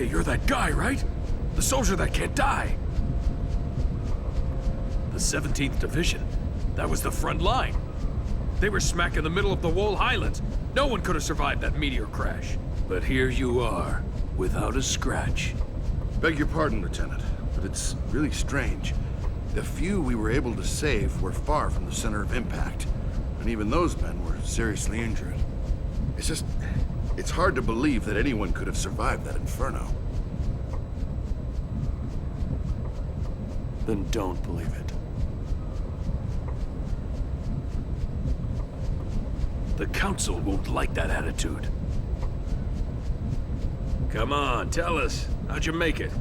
Hey, you're that guy, right? The soldier that can't die. The 17th Division. That was the front line. They were smack in the middle of the Wall Highlands. No one could have survived that meteor crash. But here you are, without a scratch. Beg your pardon, Lieutenant, but it's really strange. The few we were able to save were far from the center of impact, and even those men were seriously injured. It's hard to believe that anyone could have survived that inferno. Then don't believe it. The Council won't like that attitude. Come on, tell us. How'd you make it?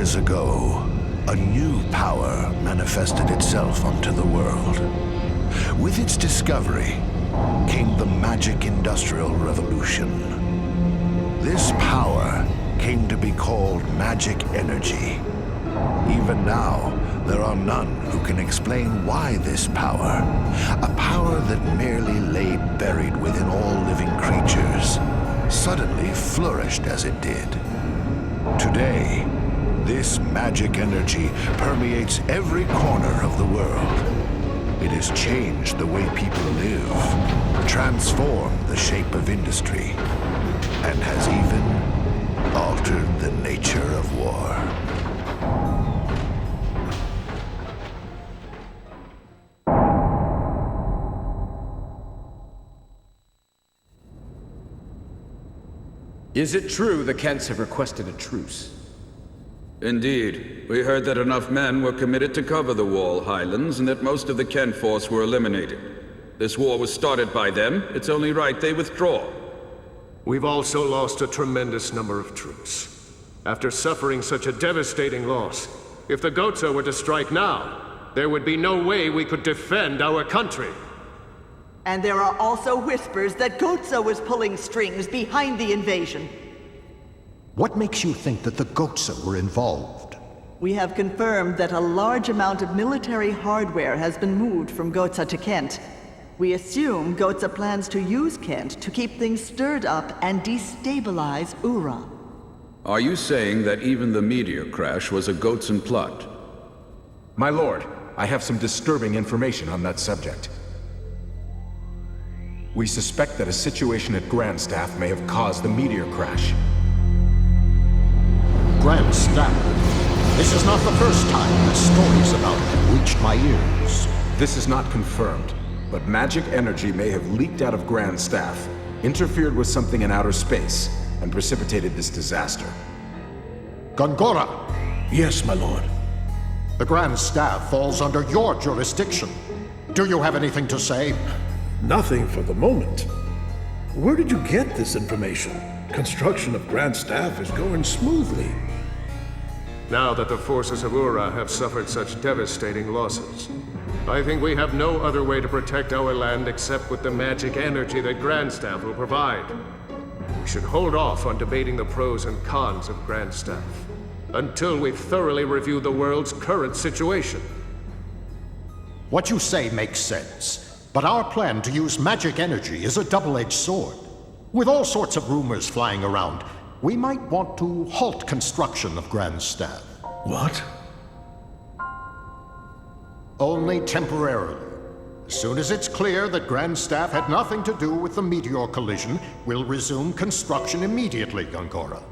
Years ago, a new power manifested itself onto the world. With its discovery came the magic industrial revolution. This power came to be called magic energy. Even now, there are none who can explain why this power, a power that merely lay buried within all living creatures, suddenly flourished as it did. Today, this magic energy permeates every corner of the world. It has changed the way people live, transformed the shape of industry, and has even altered the nature of war. Is it true the Kents have requested a truce? Indeed. We heard that enough men were committed to cover the Wall Highlands and that most of the Kent force were eliminated. This war was started by them. It's only right they withdraw. We've also lost a tremendous number of troops. After suffering such a devastating loss, if the Goza were to strike now, there would be no way we could defend our country. And there are also whispers that Goza was pulling strings behind the invasion. What makes you think that the Goatsa were involved? We have confirmed that a large amount of military hardware has been moved from Goatsa to Kent. We assume Goatsa plans to use Kent to keep things stirred up and destabilize Ura. Are you saying that even the meteor crash was a Goatsan plot? My lord, I have some disturbing information on that subject. We suspect that a situation at Grandstaff may have caused the meteor crash. Grandstaff? This is not the first time that stories about it reached my ears. This is not confirmed, but magic energy may have leaked out of Grandstaff, interfered with something in outer space, and precipitated this disaster. Gongora! Yes, my lord. The Grand Staff falls under your jurisdiction. Do you have anything to say? Nothing for the moment. Where did you get this information? Construction of Grand Staff is going smoothly. Now that the forces of Ura have suffered such devastating losses, I think we have no other way to protect our land except with the magic energy that Grandstaff will provide. We should hold off on debating the pros and cons of Grandstaff until we've thoroughly reviewed the world's current situation. What you say makes sense. But our plan to use magic energy is a double-edged sword. With all sorts of rumors flying around, we might want to halt construction of Grand Staff. What? Only temporarily. As soon as it's clear that Grand Staff had nothing to do with the meteor collision, we'll resume construction immediately, Gongora.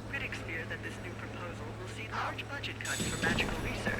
Critics fear that this new proposal will see large budget cuts for magical